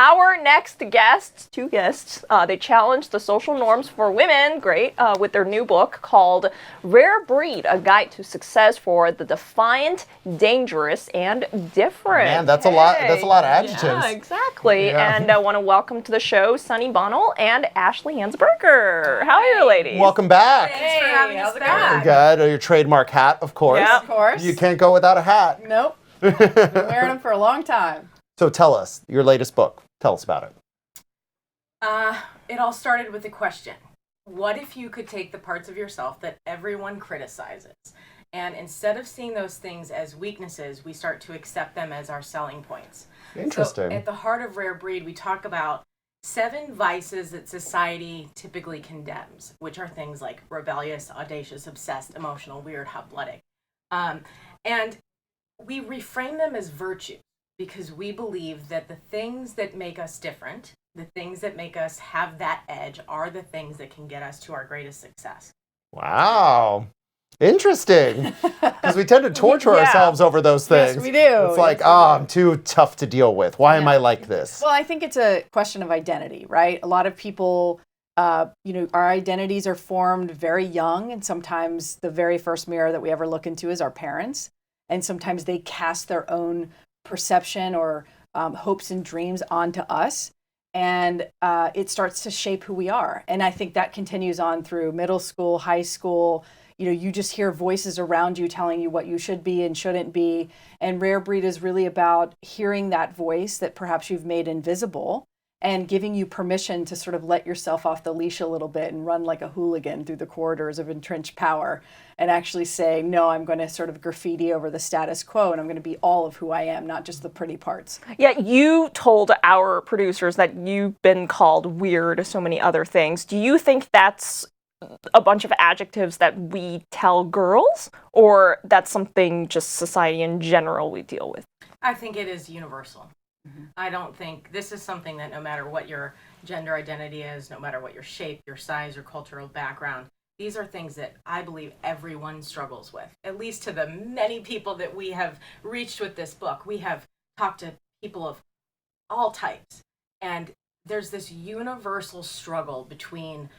Our next guests, two guests, they challenge the social norms for women, with their new book called Rare Breed, A Guide to Success for the Defiant, Dangerous, and Different. Man, that's a lot of adjectives. Yeah, exactly. Yeah. And I want to welcome to the show Sunny Bonnell and Ashleigh Hansberger. How are you, ladies? Welcome back. Thanks for having us back. Good. Your trademark hat, of course. Yeah, of course. You can't go without a hat. Nope. Been wearing them for a long time. So tell us, your latest book. Tell us about it. It all started with a question. What if you could take the parts of yourself that everyone criticizes, and instead of seeing those things as weaknesses, we start to accept them as our selling points? Interesting. So at the heart of Rare Breed, we talk about 7 vices that society typically condemns, which are things like rebellious, audacious, obsessed, emotional, weird, hot-blooded. And we reframe them as virtues, because we believe that the things that make us different, the things that make us have that edge, are the things that can get us to our greatest success. Wow. Interesting. Because we tend to torture ourselves over those things. Yes, we do. It's like, I'm too tough to deal with. Why am I like this? Well, I think it's a question of identity, right? A lot of people, our identities are formed very young, and sometimes the very first mirror that we ever look into is our parents. And sometimes they cast their own perception or hopes and dreams onto us, and it starts to shape who we are. And I think that continues on through middle school, high school. You just hear voices around you telling you what you should be and shouldn't be. And Rare Breed is really about hearing that voice that perhaps you've made invisible and giving you permission to sort of let yourself off the leash a little bit and run like a hooligan through the corridors of entrenched power and actually say, no, I'm going to sort of graffiti over the status quo, and I'm going to be all of who I am, not just the pretty parts. Yeah, you told our producers that you've been called weird, so many other things. Do you think that's a bunch of adjectives that we tell girls, or that's something just society in general we deal with? I think it is universal. I don't think this is something that no matter what your gender identity is, no matter what your shape, your size, your cultural background, these are things that I believe everyone struggles with. At least to the many people that we have reached with this book. We have talked to people of all types, and there's this universal struggle between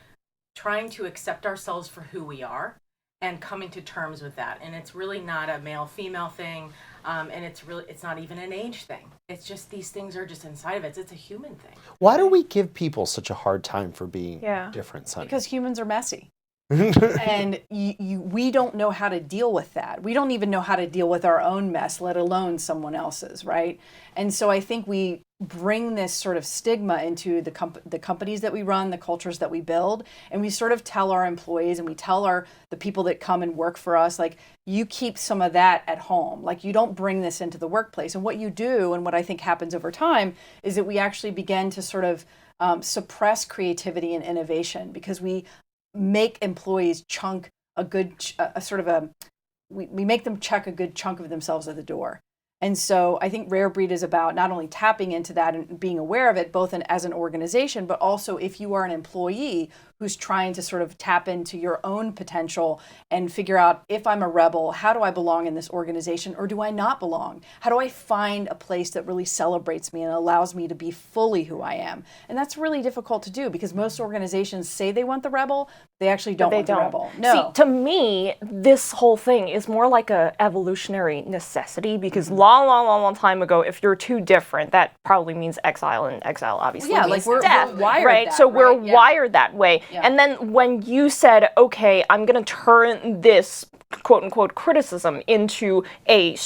trying to accept ourselves for who we are and coming to terms with that. And it's really not a male-female thing, and it's not even an age thing. It's just these things are just inside of it. It's a human thing. Why do we give people such a hard time for being different, Sunny? Because humans are messy. And we don't know how to deal with that. We don't even know how to deal with our own mess, let alone someone else's, right? And so I think we bring this sort of stigma into the companies that we run, the cultures that we build, and we sort of tell our employees and we tell the people that come and work for us, like, you keep some of that at home. Like, you don't bring this into the workplace. And what you do, and what I think happens over time, is that we actually begin to sort of suppress creativity and innovation, because we make employees chunk we make them check a good chunk of themselves at the door. And so I think Rare Breed is about not only tapping into that and being aware of it, both as an organization, but also if you are an employee who's trying to sort of tap into your own potential and figure out, if I'm a rebel, how do I belong in this organization, or do I not belong? How do I find a place that really celebrates me and allows me to be fully who I am? And that's really difficult to do, because most organizations say they want the rebel, they actually don't want the rebel. No. See, to me, this whole thing is more like a evolutionary necessity, because long time ago, if you're too different, that probably means exile, and exile obviously means death, we're wired right? that, So we're right? wired that way. Yeah. And then when you said, okay, I'm going to turn this quote unquote criticism into a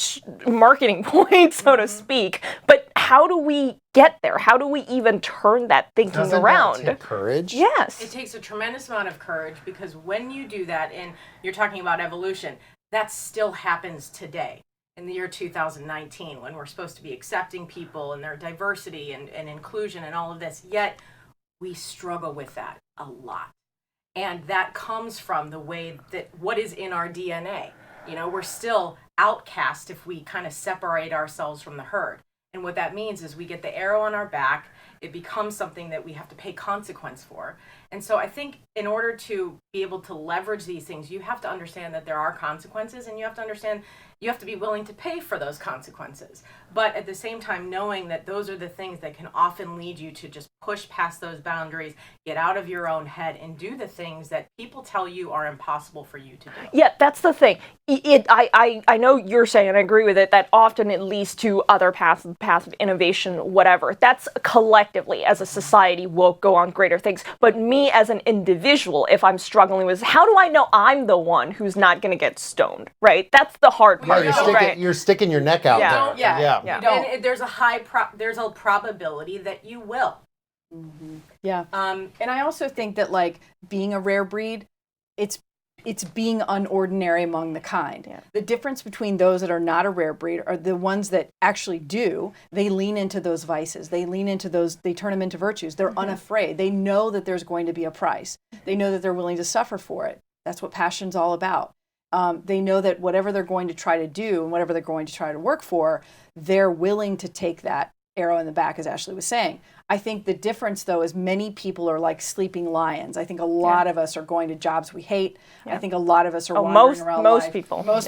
marketing point, so to speak, but how do we get there? How do we even turn that thinking around? Doesn't that take courage? Yes. It takes a tremendous amount of courage, because when you do that, and you're talking about evolution, that still happens today in the year 2019, when we're supposed to be accepting people and their diversity and inclusion and all of this, yet we struggle with that a lot. And that comes from the way that what is in our DNA. We're still outcast if we kind of separate ourselves from the herd. And what that means is we get the arrow on our back. It becomes something that we have to pay consequence for. And so I think in order to be able to leverage these things, you have to understand that there are consequences, and you have to understand you have to be willing to pay for those consequences. But at the same time, knowing that those are the things that can often lead you to just push past those boundaries, get out of your own head, and do the things that people tell you are impossible for you to do. Yeah, that's the thing. I know you're saying, and I agree with it, that often it leads to other paths of innovation, whatever. That's collectively, as a society, will go on greater things. But me as an individual, if I'm struggling with, how do I know I'm the one who's not going to get stoned, right? That's the hard part. You're sticking your neck out there. Yeah. And there's a probability that you will. Mm-hmm. Yeah. And I also think that, like, being a rare breed, it's being unordinary among the kind. Yeah. The difference between those that are not a rare breed are the ones that actually do. They lean into those vices. They lean into those. They turn them into virtues. They're unafraid. They know that there's going to be a price. They know that they're willing to suffer for it. That's what passion's all about. They know that whatever they're going to try to do and whatever they're going to try to work for, they're willing to take that arrow in the back, as Ashleigh was saying. I think the difference, though, is many people are like sleeping lions. I think a lot of us are going to jobs we hate. I think a lot of us are wandering around most life. people. Most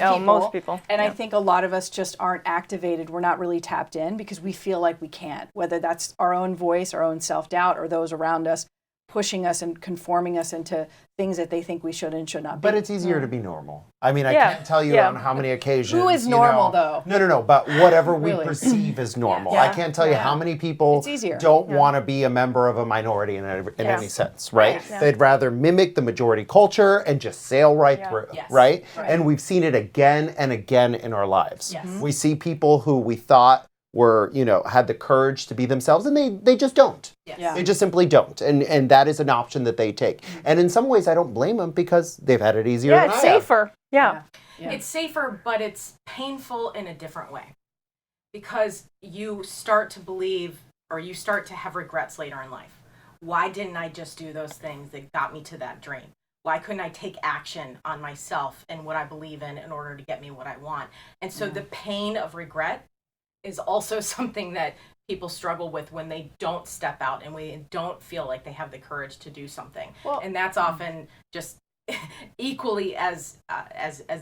people. And I think a lot of us just aren't activated. We're not really tapped in because we feel like we can't, whether that's our own voice, our own self-doubt, or those around us pushing us and conforming us into things that they think we should and should not be. But it's easier to be normal. I mean, I can't tell you on how many occasions. Who is normal, though? No. But whatever we perceive as normal. I can't tell you how many people don't want to be a member of a minority in any sense, right? They'd rather mimic the majority culture and just sail right through, right? And we've seen it again and again in our lives. We see people who we thought were, had the courage to be themselves, and they just don't. They just simply don't. And that is an option that they take. And in some ways, I don't blame them because they've had it easier than I have. It's safer. Yeah. It's safer, but it's painful in a different way. Because you start to believe, or you start to have regrets later in life. Why didn't I just do those things that got me to that dream? Why couldn't I take action on myself and what I believe in order to get me what I want? And so the pain of regret is also something that people struggle with when they don't step out and we don't feel like they have the courage to do something. And that's often just equally as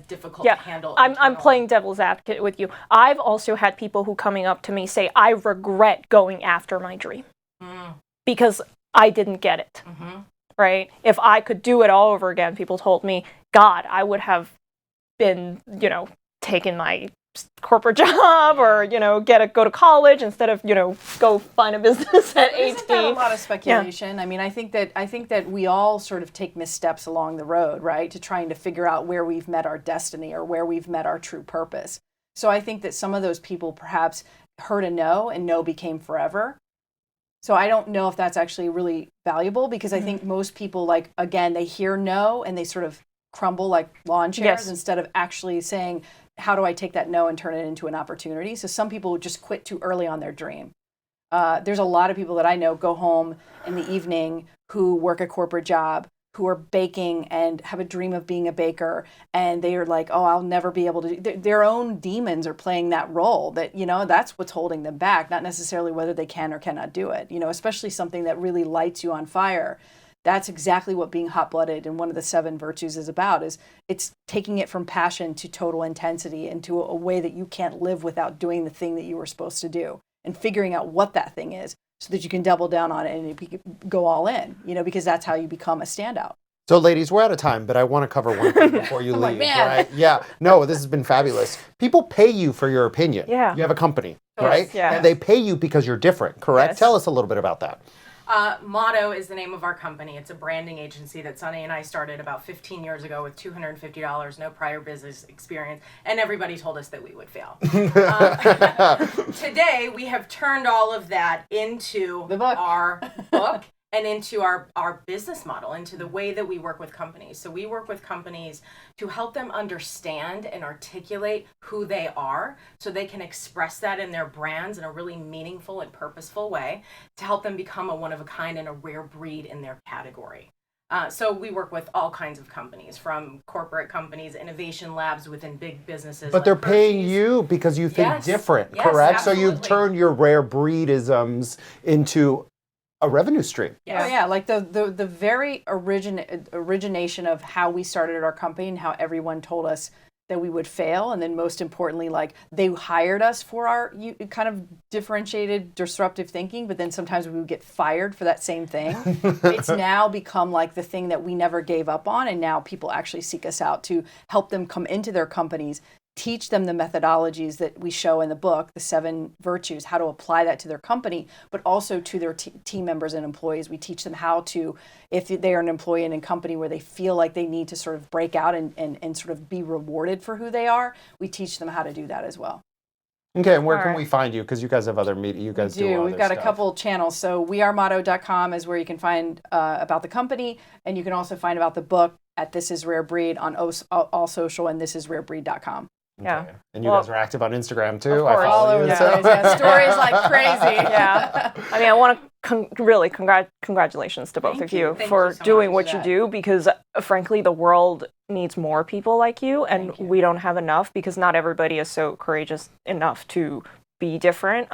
difficult to handle. I'm playing devil's advocate with you. I've also had people who coming up to me say, I regret going after my dream because I didn't get it. Right? If I could do it all over again, people told me, God, I would have been, taking my corporate job or go to college instead of go find a business at 18. Isn't that a lot of speculation? I mean, I think that we all sort of take missteps along the road, right, to trying to figure out where we've met our destiny or where we've met our true purpose. So I think that some of those people perhaps heard a no, and no became forever. So I don't know if that's actually really valuable, because I think most people, like, again, they hear no and they sort of crumble like lawn chairs instead of actually saying, how do I take that no and turn it into an opportunity? So some people just quit too early on their dream. There's a lot of people that I know go home in the evening who work a corporate job, who are baking and have a dream of being a baker. And they are like, oh, I'll never be able to do. Their own demons are playing that role, that, that's what's holding them back, not necessarily whether they can or cannot do it, especially something that really lights you on fire. That's exactly what being hot-blooded and one of the 7 virtues is about, is it's taking it from passion to total intensity into a way that you can't live without doing the thing that you were supposed to do, and figuring out what that thing is so that you can double down on it and go all in, because that's how you become a standout. So, ladies, we're out of time, but I want to cover one thing before you leave, right? Yeah. No, this has been fabulous. People pay you for your opinion. Yeah. You have a company, right? Yeah. And they pay you because you're different, correct? Yes. Tell us a little bit about that. Motto is the name of our company. It's a branding agency that Sunny and I started about 15 years ago with $250, no prior business experience, and everybody told us that we would fail. Today, we have turned all of that into our book and into our business model, into the way that we work with companies. So we work with companies to help them understand and articulate who they are so they can express that in their brands in a really meaningful and purposeful way to help them become a one-of-a-kind and a rare breed in their category. So we work with all kinds of companies, from corporate companies, innovation labs within big businesses. But they're paying you because you think different, correct? Absolutely. So you've turned your rare breedisms into a revenue stream. Yes. Oh yeah, like the very origination of how we started our company and how everyone told us that we would fail, and then most importantly, like they hired us for our kind of differentiated disruptive thinking, but then sometimes we would get fired for that same thing. It's now become like the thing that we never gave up on, and now people actually seek us out to help them come into their companies, teach them the methodologies that we show in the book, the 7 virtues, how to apply that to their company, but also to their team members and employees. We teach them how to, if they are an employee in a company where they feel like they need to sort of break out and sort of be rewarded for who they are, we teach them how to do that as well. Okay, and where can we find you? Because you guys have other media, you guys do We've got a couple channels. So wearemotto.com is where you can find about the company, and you can also find about the book at This Is Rare Breed on all social and thisisrarebreed.com. Yeah. Okay. And you guys are active on Instagram too. Of course, all over the place. Yeah, stories like crazy. Yeah. I mean, I want to really congratulations to both of you for doing what you do, because frankly, the world needs more people like you, and we don't have enough because not everybody is so courageous enough to be different.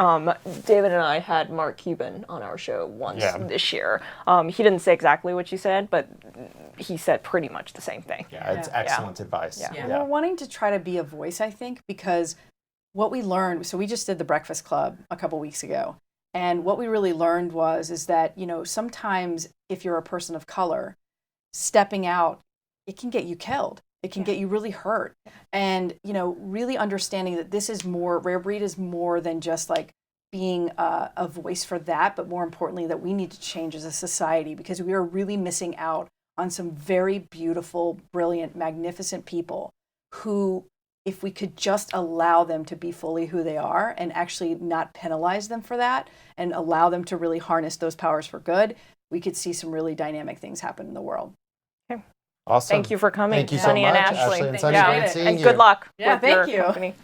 David and I had Mark Cuban on our show once this year. He didn't say exactly what you said, but he said pretty much the same thing. Yeah, it's excellent advice. Yeah. We're wanting to try to be a voice, I think, because what we learned, so we just did the Breakfast Club a couple weeks ago, and what we really learned is that, sometimes if you're a person of color, stepping out, it can get you killed. It can get you really hurt. And, really understanding that this is more, Rare Breed is more than just like being a voice for that, but more importantly, that we need to change as a society, because we are really missing out on some very beautiful, brilliant, magnificent people who, if we could just allow them to be fully who they are and actually not penalize them for that and allow them to really harness those powers for good, we could see some really dynamic things happen in the world. Awesome. Thank you for coming, Thank you so Sunny much, and Ashleigh. And Sunny, great seeing and you. good luck with your you. company.